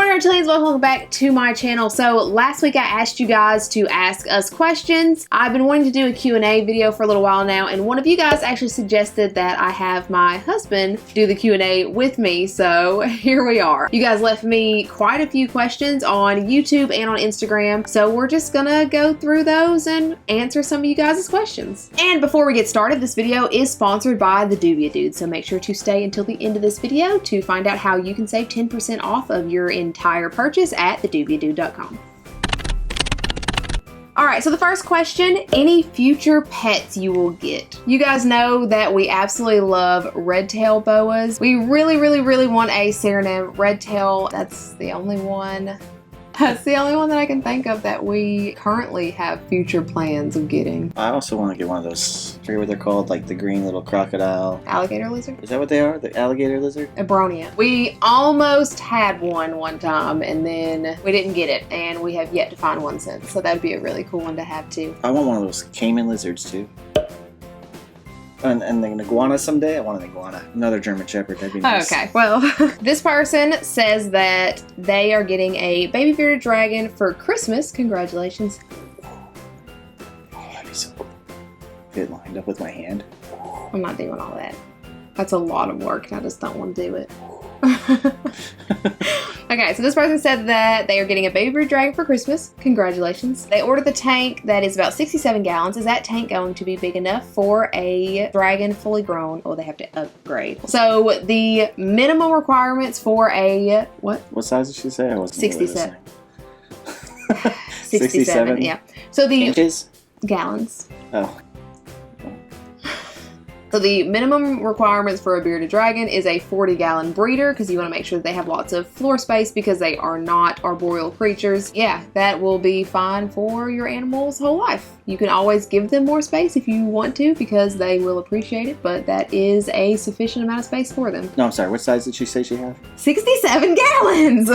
Good morning, Reptilians. Welcome back to my channel. So last week I asked you guys to ask us questions. I've been wanting to do a Q&A video for a little while now, and one of you guys actually suggested that I have my husband do the Q&A with me, so here we are. You guys left me quite a few questions on YouTube and on Instagram, so we're just gonna go through those and answer some of you guys' questions. And before we get started, this video is sponsored by the Dubia Dude, so make sure to stay until the end of this video to find out how you can save 10% off of your entire purchase at thedubiadude.com. Alright, so the first question, any future pets you will get? You guys know that we absolutely love red-tail boas. We really want a Suriname red-tail. That's the only one. That's the only one that I can think of that we currently have future plans of getting. I also want to get one of those, I forget what they're called, like the green little crocodile. Alligator lizard? Is that what they are? The alligator lizard? A Bronia. We almost had one time and then we didn't get it, and we have yet to find one since. So that'd be a really cool one to have too. I want one of those caiman lizards too. And an iguana someday. I want an iguana. Another German Shepherd. That'd be nice. Okay, well, this person says that they are getting a baby bearded dragon for Christmas. Congratulations. Oh, that'd be so cool. Get it lined up with my hand. I'm not doing all that. That's a lot of work, and I just don't want to do it. Okay, so this person said that they are getting a baby bearded dragon for Christmas. Congratulations. They ordered the tank that is about 67 gallons. Is that tank going to be big enough for a dragon fully grown? Oh, they have to upgrade. So the minimum requirements for a, what? What size did she say? I wasn't 67. Really 67, yeah. So the inches? Gallons. Oh. So the minimum requirements for a bearded dragon is a 40-gallon breeder, because you want to make sure that they have lots of floor space because they are not arboreal creatures. Yeah, that will be fine for your animal's whole life. You can always give them more space if you want to, because they will appreciate it, but that is a sufficient amount of space for them. No, I'm sorry. What size did she say she had? 67 gallons!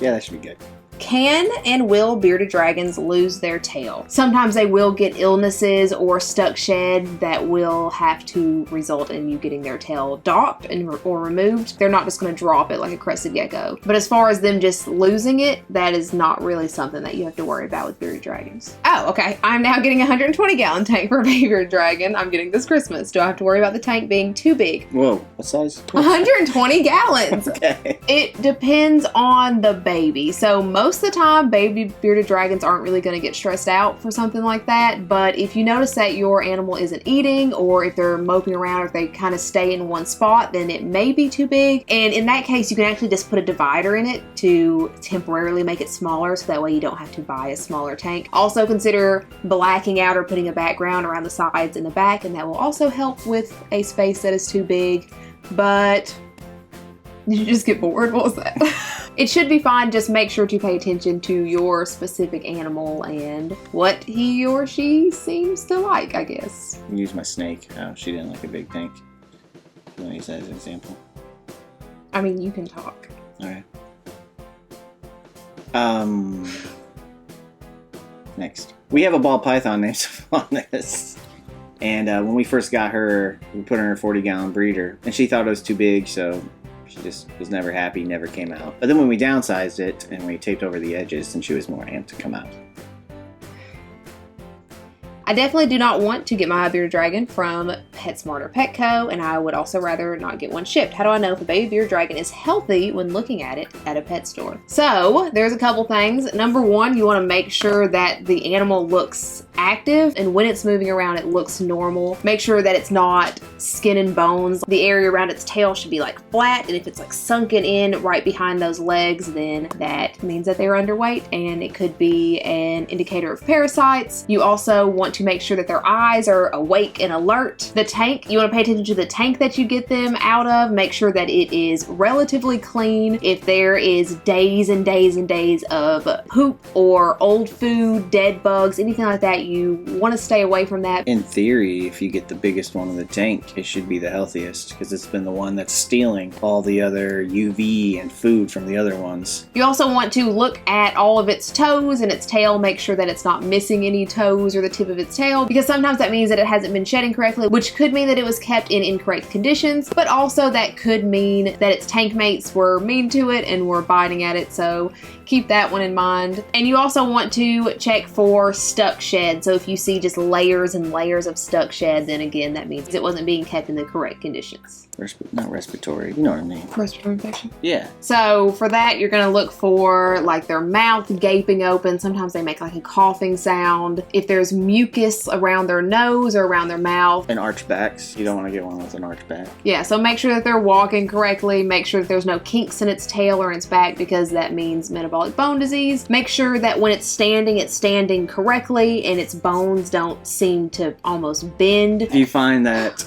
Yeah, that should be good. Can and will bearded dragons lose their tail? Sometimes they will get illnesses or stuck shed that will have to result in you getting their tail docked or removed. They're not just going to drop it like a crested gecko. But as far as them just losing it, that is not really something that you have to worry about with bearded dragons. Oh, okay. I'm now getting a 120-gallon tank for a baby bearded dragon. I'm getting this Christmas. Do I have to worry about the tank being too big? Whoa, what size? 120 gallons. Okay. It depends on the baby. So most of the time, baby bearded dragons aren't really going to get stressed out for something like that. But if you notice that your animal isn't eating, or if they're moping around, or if they kind of stay in one spot, then it may be too big. And in that case, you can actually just put a divider in it to temporarily make it smaller, so that way you don't have to buy a smaller tank. Also consider blacking out or putting a background around the sides and the back, and that will also help with a space that is too big. But did you just get bored? What was that? It should be fine. Just make sure to pay attention to your specific animal and what he or she seems to like, I guess. Use my snake. Oh, she didn't like a big tank. Let me use that as an example. I mean, you can talk. Alright. Next. We have a ball python named Sophonis. And when we first got her, we put her in a 40-gallon breeder. And she thought it was too big, so she just was never happy, never came out. But then when we downsized it and we taped over the edges, then she was more amped to come out. I definitely do not want to get my bearded dragon from PetSmart or Petco, and I would also rather not get one shipped. How do I know if a baby bearded dragon is healthy when looking at it at a pet store? So there's a couple things. Number one, you want to make sure that the animal looks active, and when it's moving around, it looks normal. Make sure that it's not skin and bones. The area around its tail should be like flat, and if it's like sunken in right behind those legs, then that means that they're underweight, and it could be an indicator of parasites. You also want to make sure that their eyes are awake and alert. The tank, you want to pay attention to the tank that you get them out of. Make sure that it is relatively clean. If there is days and days and days of poop or old food, dead bugs, anything like that, you want to stay away from that. In theory, if you get the biggest one in the tank, it should be the healthiest, because it's been the one that's stealing all the other UV and food from the other ones. You also want to look at all of its toes and its tail. Make sure that it's not missing any toes or the tip of its its tail, because sometimes that means that it hasn't been shedding correctly, which could mean that it was kept in incorrect conditions, but also that could mean that its tank mates were mean to it and were biting at it, so keep that one in mind. And you also want to check for stuck shed. So if you see just layers and layers of stuck shed, then again, that means it wasn't being kept in the correct conditions. Not respiratory, you know what I mean. Respiratory infection? Yeah. So for that, you're gonna look for like their mouth gaping open. Sometimes they make like a coughing sound. If there's mucus around their nose or around their mouth. And arch backs. You don't want to get one with an arch back. Yeah, so make sure that they're walking correctly. Make sure that there's no kinks in its tail or its back, because that means metabolic bone disease. Make sure that when it's standing correctly and its bones don't seem to almost bend. If you find that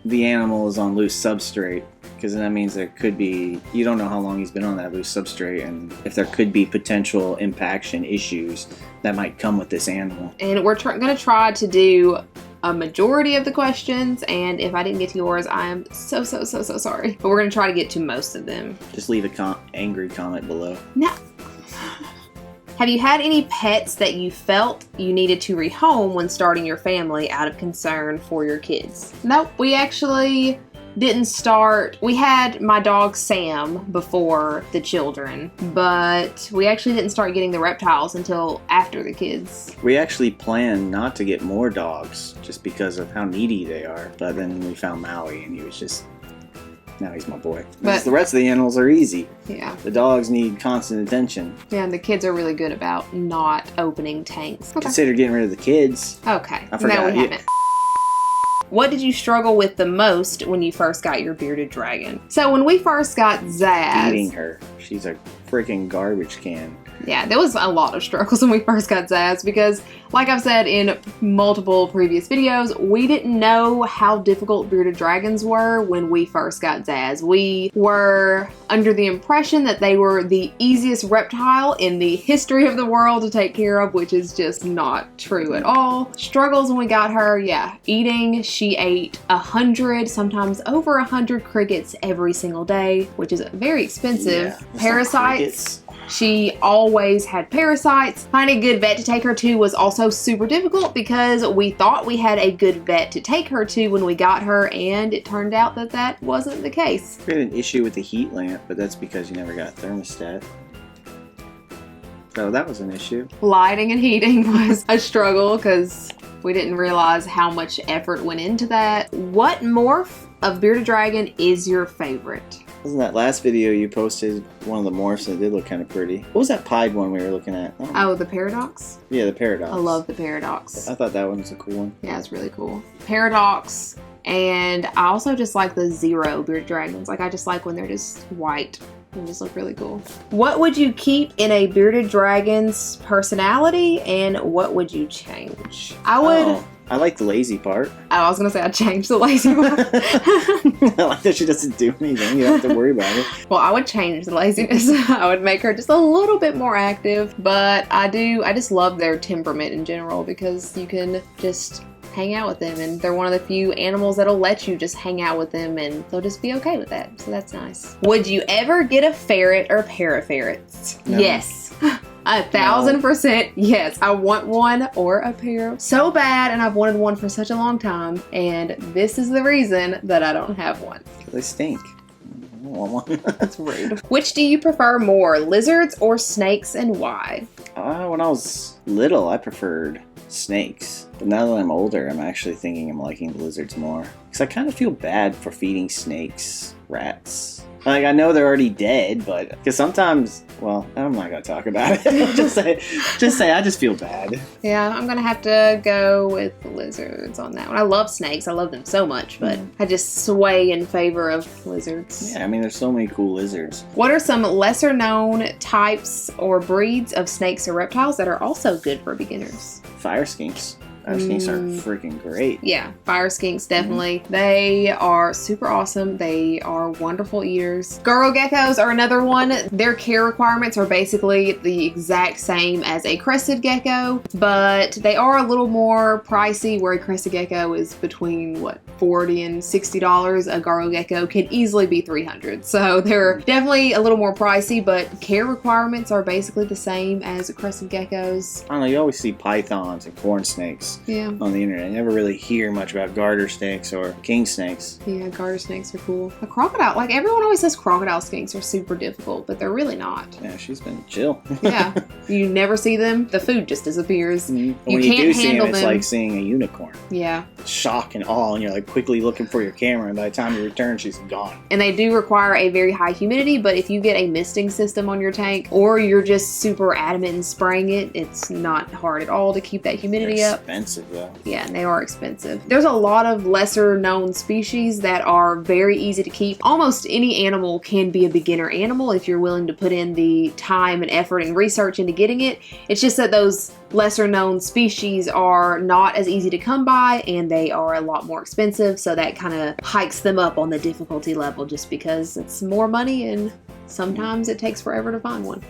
the animal is on loose substrate, because that means there could be, you don't know how long he's been on that loose substrate, and if there could be potential impaction issues that might come with this animal. And we're going to try to do a majority of the questions, and if I didn't get to yours, I am so sorry. But we're going to try to get to most of them. Just leave a angry comment below. No. Have you had any pets that you felt you needed to rehome when starting your family out of concern for your kids? Nope, we actually didn't start. We had my dog Sam before the children, but we actually didn't start getting the reptiles until after the kids. We actually planned not to get more dogs just because of how needy they are, but then we found Maui and he was just, now he's my boy. But the rest of the animals are easy. Yeah. The dogs need constant attention. Yeah, and the kids are really good about not opening tanks. Okay. Consider getting rid of the kids. Okay. I forgot. No, we haven't. What did you struggle with the most when you first got your bearded dragon? So when we first got Zaz... Eating her. She's a freaking garbage can. Yeah, there was a lot of struggles when we first got Zaz because, like I've said in multiple previous videos, we didn't know how difficult bearded dragons were when we first got Zaz. We were under the impression that they were the easiest reptile in the history of the world to take care of, which is just not true at all. Struggles when we got her, yeah. Eating, she ate 100, sometimes over 100 crickets every single day, which is very expensive. Yeah, parasites. She always had parasites. Finding a good vet to take her to was also super difficult because we thought we had a good vet to take her to when we got her, and it turned out that that wasn't the case. We had an issue with the heat lamp, but that's because you never got a thermostat. So that was an issue. Lighting and heating was a struggle because we didn't realize how much effort went into that. What morph of bearded dragon is your favorite? Wasn't that last video you posted one of the morphs that did look kind of pretty? What was that pied one we were looking at? Oh, the paradox? Yeah, the paradox. I love the paradox. I thought that one was a cool one. Yeah, it's really cool. Paradox, and I also just like the zero bearded dragons. Like, I just like when they're just white. They just look really cool. What would you keep in a bearded dragon's personality, and what would you change? I like the lazy part. I was gonna say I'd change the lazy part. I like that she doesn't do anything. You don't have to worry about it. Well, I would change the laziness. I would make her just a little bit more active. But I just love their temperament in general because you can just hang out with them, and they're one of the few animals that'll let you just hang out with them and they'll just be okay with that. So that's nice. Would you ever get a ferret or a pair of ferrets? No. Yes. 1,000% yes. I want one or a pair so bad, and I've wanted one for such a long time, and this is the reason that I don't have one. They stink. I don't want one. That's rude. Which do you prefer more, lizards or snakes, and why? When I was little, I preferred snakes. But now that I'm older, I'm actually thinking I'm liking the lizards more. Because I kind of feel bad for feeding snakes, rats. Like, I know they're already dead, but because sometimes, well, I'm not gonna talk about it. just say I just feel bad. Yeah, I'm gonna have to go with lizards on that one. I love snakes. I love them so much, but I just sway in favor of lizards. Yeah, I mean, there's so many cool lizards. What are some lesser known types or breeds of snakes or reptiles that are also good for beginners? Fire skinks. Fire skinks are freaking great. Yeah, fire skinks, definitely. They are super awesome. They are wonderful eaters. Guru geckos are another one. Their care requirements are basically the exact same as a crested gecko, but they are a little more pricey, where a crested gecko is between, what, $40 and $60, a gargoyle gecko can easily be $300. So they're definitely a little more pricey, but care requirements are basically the same as crescent geckos. I don't know, you always see pythons and corn snakes on the internet. You never really hear much about garter snakes or king snakes. Yeah, garter snakes are cool. A crocodile, like everyone always says crocodile skinks are super difficult, but they're really not. Yeah, she's been chill. Yeah, you never see them, the food just disappears. When you do see them, it's like seeing a unicorn. Yeah. Shock and awe, and you're like quickly looking for your camera, and by the time you return, she's gone. And they do require a very high humidity, but if you get a misting system on your tank, or you're just super adamant in spraying it, it's not hard at all to keep that humidity up. Expensive though. Yeah, and they are expensive. There's a lot of lesser known species that are very easy to keep. Almost any animal can be a beginner animal if you're willing to put in the time and effort and research into getting it. It's just that those lesser known species are not as easy to come by, and they are a lot more expensive, so that kind of hikes them up on the difficulty level just because it's more money and sometimes it takes forever to find one.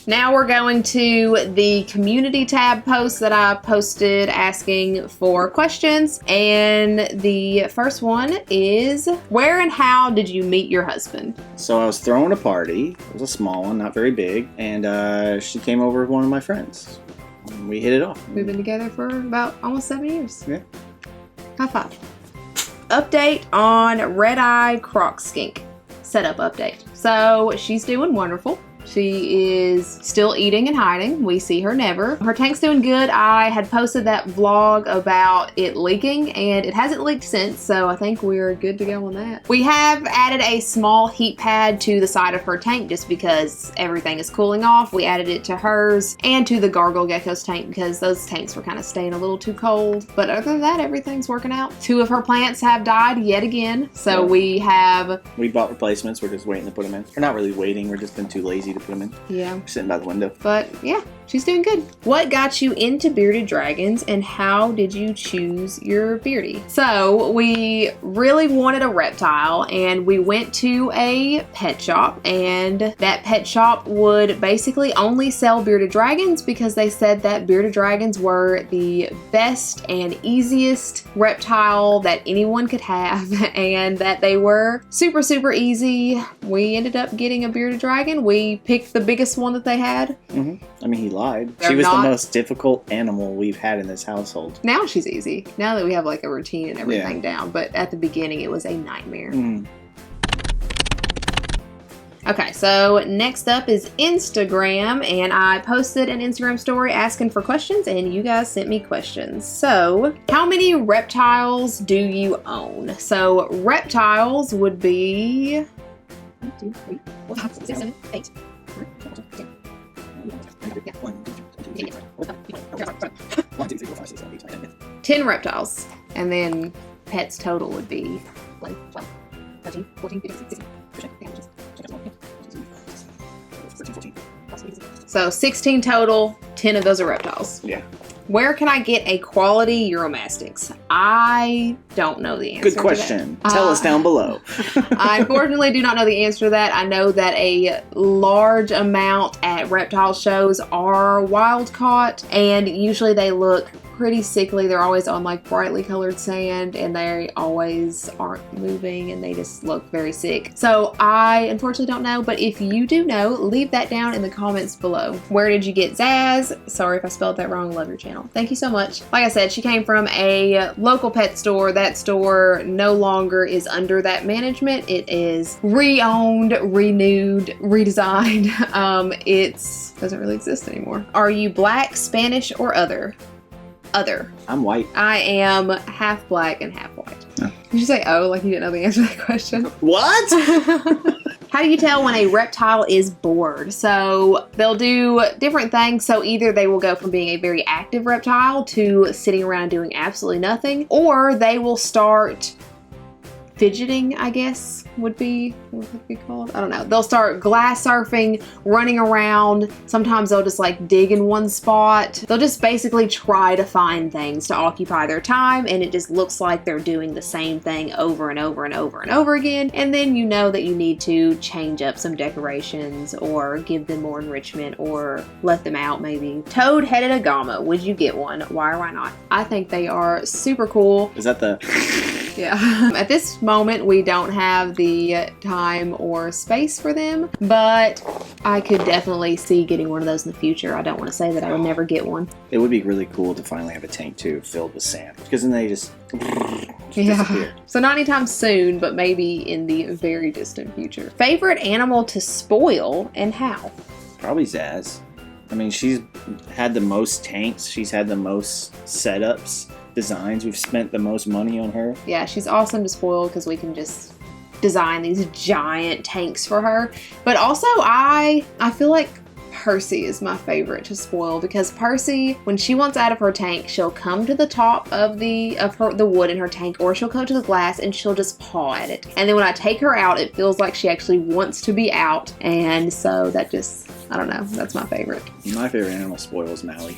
Now we're going to the community tab post that I posted asking for questions. And the first one is, where and how did you meet your husband? So I was throwing a party. It was a small one, not very big. And she came over with one of my friends. And we hit it off. We've been together for about almost 7 years. Yeah. High five. Update on red eye croc skink. Setup update. So she's doing wonderful. She is still eating and hiding. We see her never. Her tank's doing good. I had posted that vlog about it leaking, and it hasn't leaked since, so I think we're good to go on that. We have added a small heat pad to the side of her tank just because everything is cooling off. We added it to hers and to the gargoyle gecko's tank because those tanks were kind of staying a little too cold. But other than that, everything's working out. 2 of her plants have died yet again, so we bought replacements. We're just waiting to put them in. We're not really waiting. We're just been too lazy to put them in. Yeah. We're sitting by the window. But yeah, she's doing good. What got you into bearded dragons, and how did you choose your beardie? So we really wanted a reptile, and we went to a pet shop, and that pet shop would basically only sell bearded dragons because they said that bearded dragons were the best and easiest reptile that anyone could have, and that they were super, super easy. We ended up getting a bearded dragon. We picked the biggest one that they had. I mean, he lied. They're she was not the most difficult animal we've had in this household. Now she's easy. Now that we have like a routine and everything down. But at the beginning, it was a nightmare. Okay, so next up is Instagram, and I posted an Instagram story asking for questions, and you guys sent me questions. So, how many reptiles do you own? So, reptiles would be 1, 2, 3, 4, 5, 6, 7, 8. 10 reptiles, and then pets total would be 11, 12, 13, 14, 15, 16, 17, 18, so 16 total, 10 of those are reptiles. Yeah. Where can I get a quality Uromastyx? I don't know the answer. Good question. Tell us down below. I unfortunately do not know the answer to that. I know that a large amount at reptile shows are wild caught, and usually they look pretty sickly. They're always on like brightly colored sand, and they always aren't moving, and they just look very sick. So I unfortunately don't know, but if you do know, leave that down in the comments below. Where did you get Zaz? Sorry if I spelled that wrong. Love your channel. Thank you so much. Like I said, she came from a local pet store. That store no longer is under that management. It is re-owned, renewed, redesigned. It doesn't really exist anymore. Are you black, Spanish, or other? Other. I'm white. I am half black and half white. Oh. Did you say oh like you didn't know the answer to that question? What? How do you tell when a reptile is bored? So they'll do different things. So either they will go from being a very active reptile to sitting around doing absolutely nothing, or they will start fidgeting, I guess would be, what would it be called? I don't know. They'll start glass surfing, running around. Sometimes they'll just like dig in one spot. They'll just basically try to find things to occupy their time, and it just looks like they're doing the same thing over and over and over and over again. And then you know that you need to change up some decorations or give them more enrichment or let them out maybe. Toad-headed agama, would you get one? Why or why not? I think they are super cool. Is that the... Yeah. At this moment, we don't have the time or space for them, but I could definitely see getting one of those in the future. I don't want to say that I would never get one. It would be really cool to finally have a tank too filled with sand, because then they just yeah. disappear. So not anytime soon, but maybe in the very distant future. Favorite animal to spoil and how? Probably Zaz. I mean, she's had the most tanks. She's had the most setups, designs. We've spent the most money on her. Yeah, she's awesome to spoil because we can just design these giant tanks for her. But also, I feel like Percy is my favorite to spoil, because Percy, when she wants out of her tank, she'll come to the top of the wood in her tank, or she'll come to the glass and she'll just paw at it. And then when I take her out, it feels like she actually wants to be out. And so that just, I don't know, that's my favorite. My favorite animal to spoil is Maui.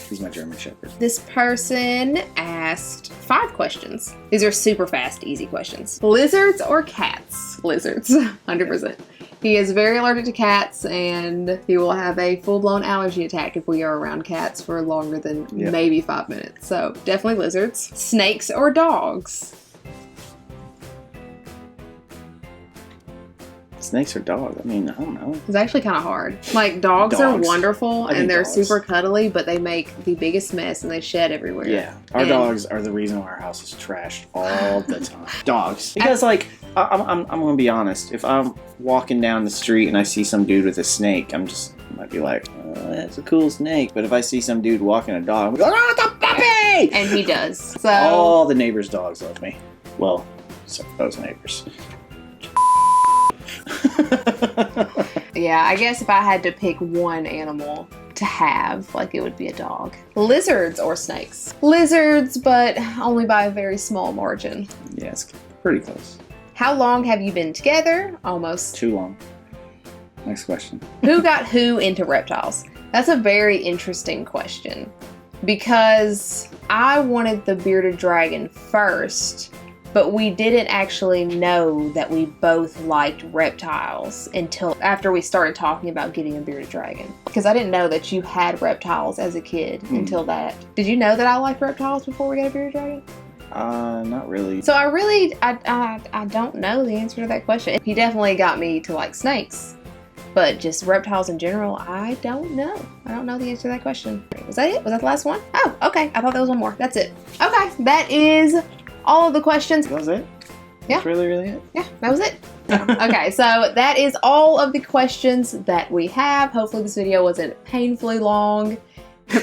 He's my German Shepherd. This person asked 5 questions. These are super fast, easy questions. Lizards or cats? Lizards, 100%. He is very allergic to cats, and he will have a full-blown allergy attack if we are around cats for longer than maybe 5 minutes. So definitely lizards. Snakes or dogs? Snakes or dogs? I mean, I don't know. It's actually kind of hard. Like, dogs are wonderful, and they're super cuddly, but they make the biggest mess, and they shed everywhere. Yeah. Our dogs are the reason why our house is trashed all the time. Dogs. Because, like, I'm going to be honest. If I'm walking down the street and I see some dude with a snake, I might be like, oh, that's a cool snake. But if I see some dude walking a dog, I'm like, oh, it's a puppy! And he does. So all the neighbors' dogs love me. Well, so those neighbors. Yeah, I guess if I had to pick one animal to have, like, it would be a dog. Lizards or snakes? Lizards, but only by a very small margin. Yeah, it's pretty close. How long have you been together? Almost. Too long. Next question. Who got who into reptiles? That's a very interesting question, because I wanted the bearded dragon first, but we didn't actually know that we both liked reptiles until after we started talking about getting a bearded dragon. Because I didn't know that you had reptiles as a kid until that. Did you know that I liked reptiles before we got a bearded dragon? Not really. So I don't know the answer to that question. He definitely got me to like snakes, but just reptiles in general, I don't know. I don't know the answer to that question. Was that it? Was that the last one? Oh, okay. I thought there was one more. That's it. Okay, that is all of the questions. That was it? Yeah. That's really it? Yeah, that was it. Okay, so that is all of the questions that we have. Hopefully this video wasn't painfully long.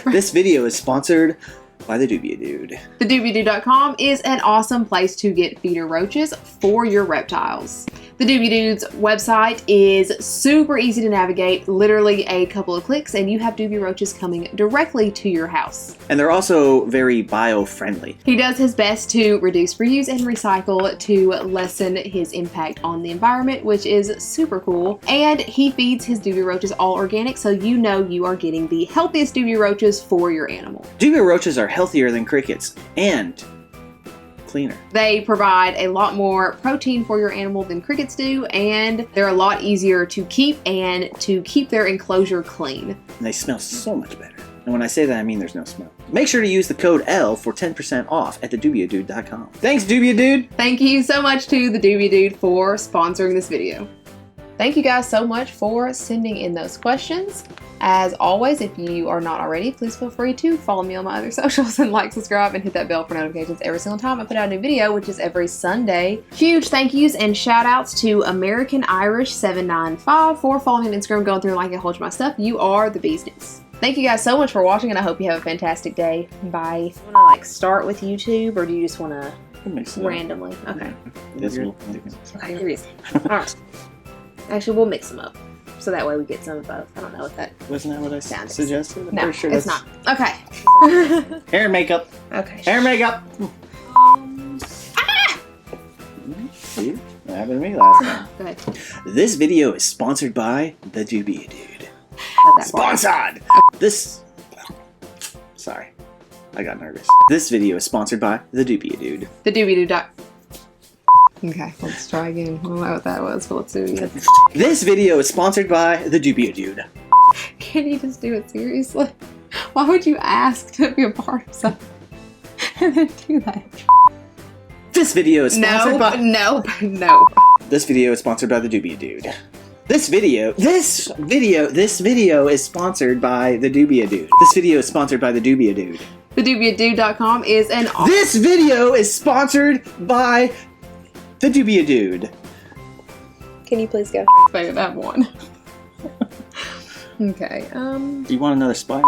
This video is sponsored by the Dubia Dude. TheDubiaDude.com is an awesome place to get feeder roaches for your reptiles. The Dubia Dude's website is super easy to navigate, literally a couple of clicks, and you have Dubia roaches coming directly to your house. And they're also very bio-friendly. He does his best to reduce, reuse, and recycle to lessen his impact on the environment, which is super cool. And he feeds his Dubia roaches all organic, so you know you are getting the healthiest Dubia roaches for your animal. Dubia roaches are healthier than crickets and cleaner. They provide a lot more protein for your animal than crickets do, and they're a lot easier to keep and to keep their enclosure clean. And they smell so much better. And when I say that, I mean there's no smell. Make sure to use the code L for 10% off at thedubiadude.com. Thanks, Dubia Dude! Thank you so much to the Dubia Dude for sponsoring this video. Thank you guys so much for sending in those questions. As always, if you are not already, please feel free to follow me on my other socials and like, subscribe, and hit that bell for notifications every single time I put out a new video, which is every Sunday. Huge thank yous and shout outs to American Irish 795 for following me on Instagram, going through and liking a whole bunch of my stuff. You are the bee's knees. Thank you guys so much for watching, and I hope you have a fantastic day. Bye. Want to like start with YouTube, or do you just want to randomly? Okay. Yes, we'll Okay, here it is. All right. Actually, we'll mix them up, so that way we get some of both. I don't know what that... Wasn't that what I suggested? I'm no, pretty sure it's not. Okay. Hair and makeup. Okay. Hair and makeup. See? That happened to me last time. Go ahead. This video is sponsored by the Dubia Dude. That part. Sponsored! Sorry. I got nervous. This video is sponsored by the Dubia Dude. The doobie doo. Okay, let's try again. I don't know what that was, but let's do it again. This video is sponsored by the Dubia Dude. Can you just do it seriously? Why would you ask to be a part of something and then do that? This video is sponsored by... No. This video is sponsored by the Dubia Dude. This video is sponsored by the Dubia Dude. This video is sponsored by the Dubia Dude. TheDubiaDude.com is an... This video is sponsored by the Dubia Dude. Can you please go? Wait, that one. Okay, Do you want another spider?